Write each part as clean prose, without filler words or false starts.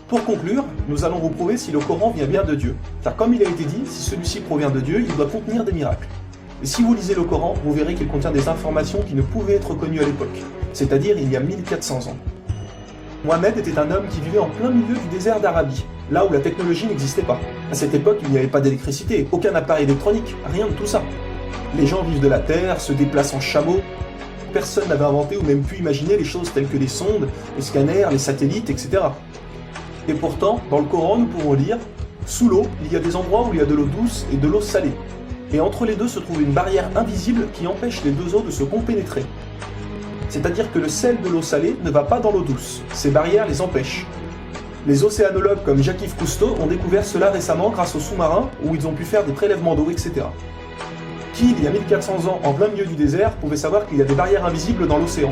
Pour conclure, nous allons vous prouver si le Coran vient bien de Dieu, car comme il a été dit, si celui-ci provient de Dieu, il doit contenir des miracles. Et si vous lisez le Coran, vous verrez qu'il contient des informations qui ne pouvaient être connues à l'époque, c'est-à-dire il y a 1400 ans. Mohamed était un homme qui vivait en plein milieu du désert d'Arabie, là où la technologie n'existait pas. À cette époque, il n'y avait pas d'électricité, aucun appareil électronique, rien de tout ça. Les gens vivent de la terre, se déplacent en chameau. Personne n'avait inventé ou même pu imaginer les choses telles que les sondes, les scanners, les satellites, etc. Et pourtant, dans le Coran, nous pouvons lire « Sous l'eau, il y a des endroits où il y a de l'eau douce et de l'eau salée. Et entre les deux se trouve une barrière invisible qui empêche les deux eaux de se compénétrer. C'est-à-dire que le sel de l'eau salée ne va pas dans l'eau douce. Ces barrières les empêchent. Les océanologues comme Jacques-Yves Cousteau ont découvert cela récemment grâce aux sous-marins où ils ont pu faire des prélèvements d'eau, etc. Qui, il y a 1400 ans, en plein milieu du désert, pouvait savoir qu'il y a des barrières invisibles dans l'océan?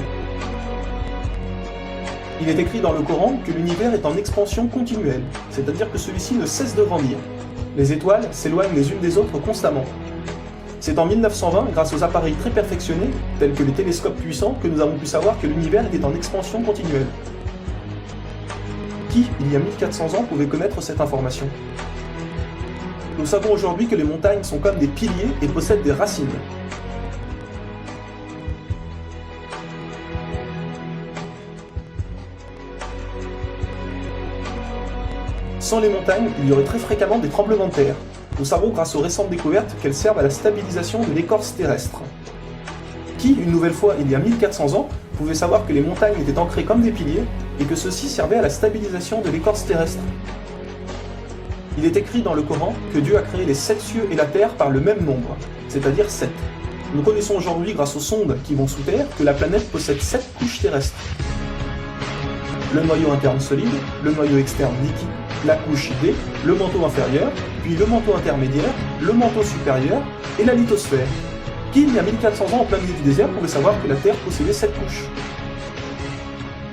Il est écrit dans le Coran que l'univers est en expansion continuelle, c'est-à-dire que celui-ci ne cesse de grandir. Les étoiles s'éloignent les unes des autres constamment. C'est en 1920, grâce aux appareils très perfectionnés, tels que les télescopes puissants, que nous avons pu savoir que l'univers était en expansion continuelle. Qui, il y a 1400 ans, pouvait connaître cette information? Nous savons aujourd'hui que les montagnes sont comme des piliers et possèdent des racines. Sans les montagnes, il y aurait très fréquemment des tremblements de terre. Nous savons grâce aux récentes découvertes qu'elles servent à la stabilisation de l'écorce terrestre. Qui, une nouvelle fois, il y a 1400 ans, pouvait savoir que les montagnes étaient ancrées comme des piliers et que ceux-ci servaient à la stabilisation de l'écorce terrestre? Il est écrit dans le Coran que Dieu a créé les 7 cieux et la terre par le même nombre, c'est-à-dire 7. Nous connaissons aujourd'hui, grâce aux sondes qui vont sous terre, que la planète possède 7 couches terrestres. Le noyau interne solide, le noyau externe liquide, la couche D, le manteau inférieur, puis le manteau intermédiaire, le manteau supérieur et la lithosphère. Qui, il y a 1400 ans en plein milieu du désert, pouvait savoir que la Terre possédait 7 couches?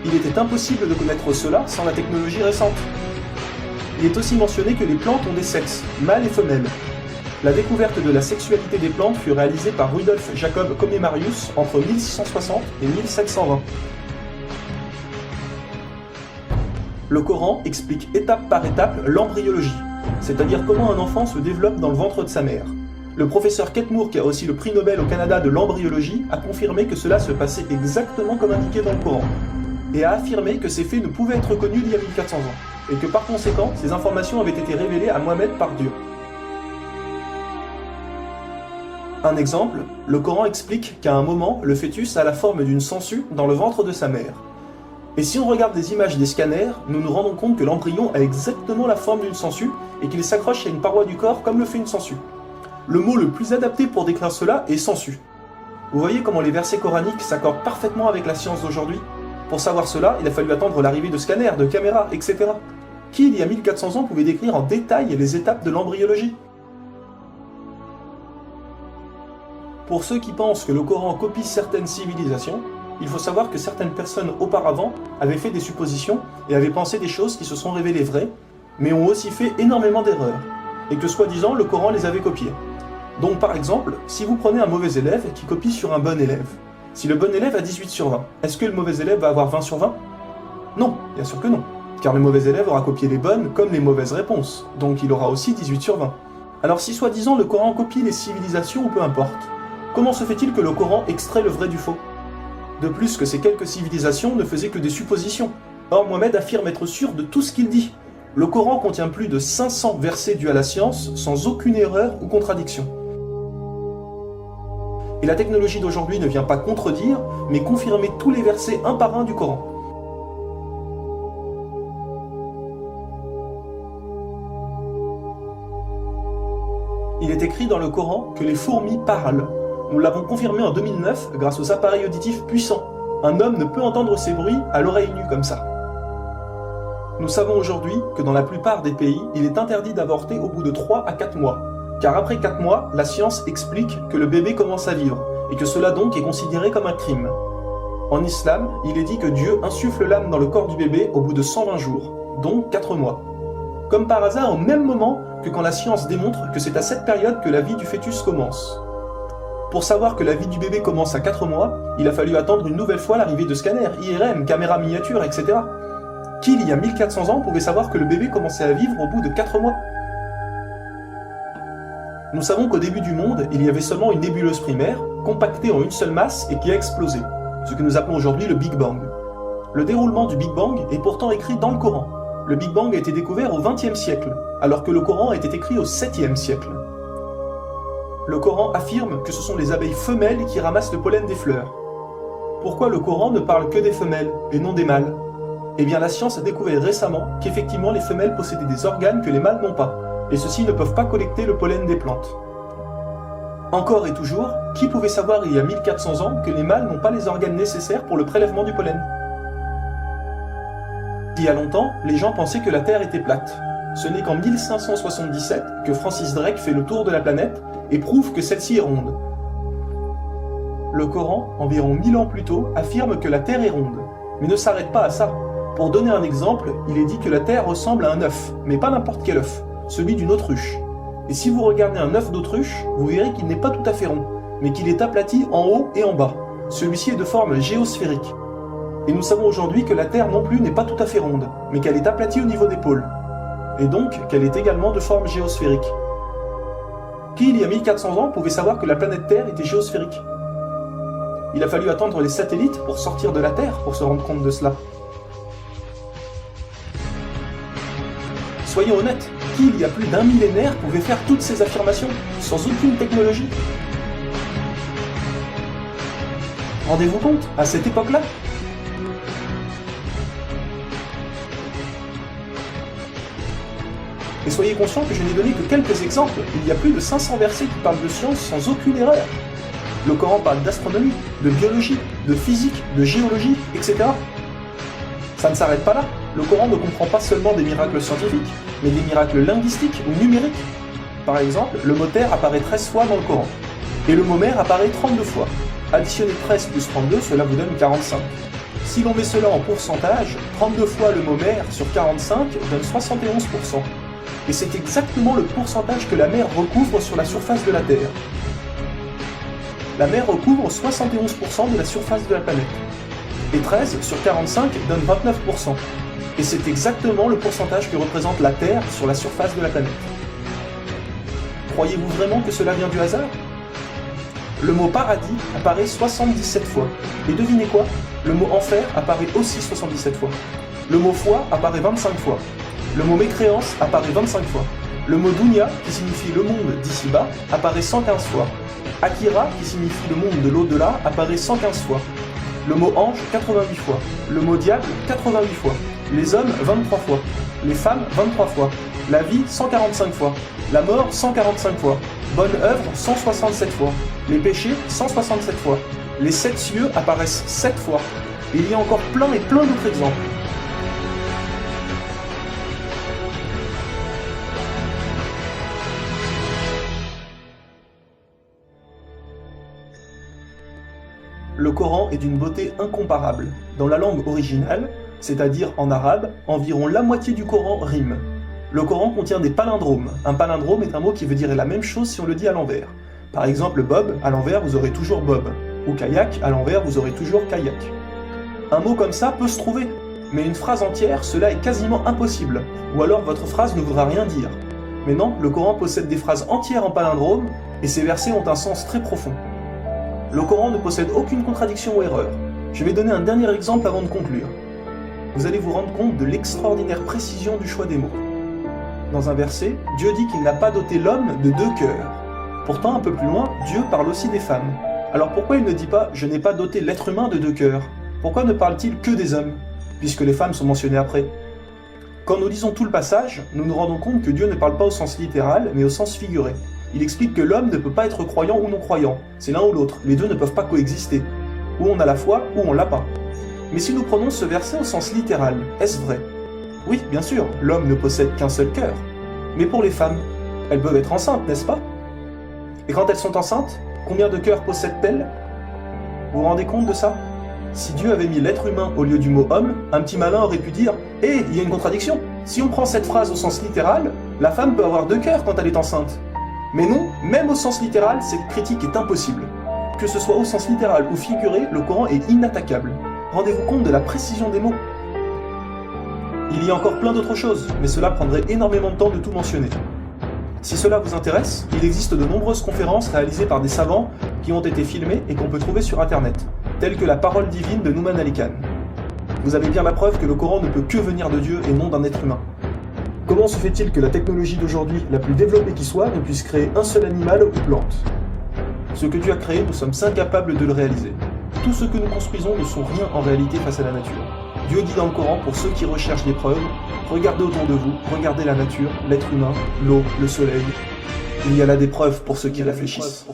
Il était impossible de connaître cela sans la technologie récente. Il est aussi mentionné que les plantes ont des sexes, mâles et femelles. La découverte de la sexualité des plantes fut réalisée par Rudolf Jacob Comnenarius entre 1660 et 1720. Le Coran explique étape par étape l'embryologie, c'est-à-dire comment un enfant se développe dans le ventre de sa mère. Le professeur Ketmour, qui a aussi le prix Nobel au Canada de l'embryologie, a confirmé que cela se passait exactement comme indiqué dans le Coran, et a affirmé que ces faits ne pouvaient être connus il y a 1400 ans, et que par conséquent, ces informations avaient été révélées à Mohamed par Dieu. Un exemple, le Coran explique qu'à un moment, le fœtus a la forme d'une sangsue dans le ventre de sa mère. Et si on regarde des images des scanners, nous nous rendons compte que l'embryon a exactement la forme d'une sangsue et qu'il s'accroche à une paroi du corps comme le fait une sangsue. Le mot le plus adapté pour décrire cela est sangsue. Vous voyez comment les versets coraniques s'accordent parfaitement avec la science d'aujourd'hui? Pour savoir cela, il a fallu attendre l'arrivée de scanners, de caméras, etc. Qui, il y a 1400 ans, pouvait décrire en détail les étapes de l'embryologie? Pour ceux qui pensent que le Coran copie certaines civilisations, il faut savoir que certaines personnes auparavant avaient fait des suppositions et avaient pensé des choses qui se sont révélées vraies, mais ont aussi fait énormément d'erreurs, et que soi-disant le Coran les avait copiées. Donc par exemple, si vous prenez un mauvais élève qui copie sur un bon élève, si le bon élève a 18 sur 20, est-ce que le mauvais élève va avoir 20 sur 20? Non, bien sûr que non, car le mauvais élève aura copié les bonnes comme les mauvaises réponses, donc il aura aussi 18 sur 20. Alors si soi-disant le Coran copie les civilisations ou peu importe, comment se fait-il que le Coran extrait le vrai du faux? De plus que ces quelques civilisations ne faisaient que des suppositions. Or Mohamed affirme être sûr de tout ce qu'il dit. Le Coran contient plus de 500 versets dus à la science, sans aucune erreur ou contradiction. Et la technologie d'aujourd'hui ne vient pas contredire, mais confirmer tous les versets un par un du Coran. Il est écrit dans le Coran que les fourmis parlent. Nous l'avons confirmé en 2009 grâce aux appareils auditifs puissants. Un homme ne peut entendre ces bruits à l'oreille nue comme ça. Nous savons aujourd'hui que dans la plupart des pays, il est interdit d'avorter au bout de 3 à 4 mois. Car après 4 mois, la science explique que le bébé commence à vivre, et que cela donc est considéré comme un crime. En islam, il est dit que Dieu insuffle l'âme dans le corps du bébé au bout de 120 jours, donc 4 mois. Comme par hasard au même moment que quand la science démontre que c'est à cette période que la vie du fœtus commence. Pour savoir que la vie du bébé commence à 4 mois, il a fallu attendre une nouvelle fois l'arrivée de scanners, IRM, caméras miniatures, etc. Qui, il y a 1400 ans, pouvait savoir que le bébé commençait à vivre au bout de 4 mois? Nous savons qu'au début du monde, il y avait seulement une nébuleuse primaire, compactée en une seule masse et qui a explosé, ce que nous appelons aujourd'hui le Big Bang. Le déroulement du Big Bang est pourtant écrit dans le Coran. Le Big Bang a été découvert au XXe siècle, alors que le Coran a été écrit au 7e siècle. Le Coran affirme que ce sont les abeilles femelles qui ramassent le pollen des fleurs. Pourquoi le Coran ne parle que des femelles et non des mâles? Eh bien la science a découvert récemment qu'effectivement les femelles possédaient des organes que les mâles n'ont pas, et ceux-ci ne peuvent pas collecter le pollen des plantes. Encore et toujours, qui pouvait savoir il y a 1400 ans que les mâles n'ont pas les organes nécessaires pour le prélèvement du pollen? Il y a longtemps, les gens pensaient que la Terre était plate. Ce n'est qu'en 1577 que Francis Drake fait le tour de la planète et prouve que celle-ci est ronde. Le Coran, environ 1000 ans plus tôt, affirme que la Terre est ronde, mais ne s'arrête pas à ça. Pour donner un exemple, il est dit que la Terre ressemble à un œuf, mais pas n'importe quel œuf, celui d'une autruche. Et si vous regardez un œuf d'autruche, vous verrez qu'il n'est pas tout à fait rond, mais qu'il est aplati en haut et en bas. Celui-ci est de forme géosphérique. Et nous savons aujourd'hui que la Terre non plus n'est pas tout à fait ronde, mais qu'elle est aplatie au niveau des pôles. Et donc qu'elle est également de forme géosphérique. Qui, il y a 1400 ans, pouvait savoir que la planète Terre était géosphérique? Il a fallu attendre les satellites pour sortir de la Terre pour se rendre compte de cela. Soyons honnêtes, qui, il y a plus d'un millénaire, pouvait faire toutes ces affirmations, sans aucune technologie? Rendez-vous compte, à cette époque-là? Et soyez conscients que je n'ai donné que quelques exemples, il y a plus de 500 versets qui parlent de science sans aucune erreur. Le Coran parle d'astronomie, de biologie, de physique, de géologie, etc. Ça ne s'arrête pas là. Le Coran ne comprend pas seulement des miracles scientifiques, mais des miracles linguistiques ou numériques. Par exemple, le mot terre apparaît 13 fois dans le Coran, et le mot mer apparaît 32 fois. Additionnez 13 plus 32, cela vous donne 45. Si l'on met cela en pourcentage, 32 fois le mot mer sur 45 donne 71%. Et c'est exactement le pourcentage que la mer recouvre sur la surface de la Terre. La mer recouvre 71% de la surface de la planète. Et 13 sur 45 donne 29%. Et c'est exactement le pourcentage que représente la Terre sur la surface de la planète. Croyez-vous vraiment que cela vient du hasard? Le mot paradis apparaît 77 fois. Et devinez quoi? Le mot enfer apparaît aussi 77 fois. Le mot foi apparaît 25 fois. Le mot mécréance apparaît 25 fois. Le mot dunya, qui signifie le monde d'ici-bas, apparaît 115 fois. Akira, qui signifie le monde de l'au-delà, apparaît 115 fois. Le mot ange, 88 fois. Le mot diable, 88 fois. Les hommes, 23 fois. Les femmes, 23 fois. La vie, 145 fois. La mort, 145 fois. Bonne œuvre, 167 fois. Les péchés, 167 fois. Les 7 cieux apparaissent 7 fois. Et il y a encore plein et plein d'autres exemples. Le Coran est d'une beauté incomparable. Dans la langue originale, c'est-à-dire en arabe, environ la moitié du Coran rime. Le Coran contient des palindromes. Un palindrome est un mot qui veut dire la même chose si on le dit à l'envers. Par exemple, Bob, à l'envers, vous aurez toujours Bob. Ou kayak, à l'envers, vous aurez toujours kayak. Un mot comme ça peut se trouver, mais une phrase entière, cela est quasiment impossible. Ou alors votre phrase ne voudra rien dire. Mais non, le Coran possède des phrases entières en palindrome, et ces versets ont un sens très profond. Le Coran ne possède aucune contradiction ou erreur. Je vais donner un dernier exemple avant de conclure. Vous allez vous rendre compte de l'extraordinaire précision du choix des mots. Dans un verset, Dieu dit qu'il n'a pas doté l'homme de 2 cœurs. Pourtant, un peu plus loin, Dieu parle aussi des femmes. Alors pourquoi il ne dit pas « je n'ai pas doté l'être humain de 2 cœurs » ? Pourquoi ne parle-t-il que des hommes, puisque les femmes sont mentionnées après ? Quand nous lisons tout le passage, nous nous rendons compte que Dieu ne parle pas au sens littéral, mais au sens figuré. Il explique que l'homme ne peut pas être croyant ou non-croyant, c'est l'un ou l'autre, les deux ne peuvent pas coexister. Ou on a la foi, ou on l'a pas. Mais si nous prenons ce verset au sens littéral, est-ce vrai? Oui, bien sûr, l'homme ne possède qu'un seul cœur. Mais pour les femmes, elles peuvent être enceintes, n'est-ce pas? Et quand elles sont enceintes, combien de cœurs possèdent-elles? Vous vous rendez compte de ça? Si Dieu avait mis l'être humain au lieu du mot homme, un petit malin aurait pu dire « Hé, il y a une contradiction. Si on prend cette phrase au sens littéral, la femme peut avoir 2 cœurs quand elle est enceinte. » Mais non, même au sens littéral, cette critique est impossible. Que ce soit au sens littéral ou figuré, le Coran est inattaquable. Rendez-vous compte de la précision des mots. Il y a encore plein d'autres choses, mais cela prendrait énormément de temps de tout mentionner. Si cela vous intéresse, il existe de nombreuses conférences réalisées par des savants qui ont été filmées et qu'on peut trouver sur internet, telles que la parole divine de Nouman Ali Khan. Vous avez bien la preuve que le Coran ne peut que venir de Dieu et non d'un être humain. Comment se fait-il que la technologie d'aujourd'hui, la plus développée qui soit, ne puisse créer un seul animal ou plante? Ce que Dieu a créé, nous sommes incapables de le réaliser. Tout ce que nous construisons ne sont rien en réalité face à la nature. Dieu dit dans le Coran, pour ceux qui recherchent des preuves, regardez autour de vous, regardez la nature, l'être humain, l'eau, le soleil. Il y a là des preuves pour ceux qui réfléchissent.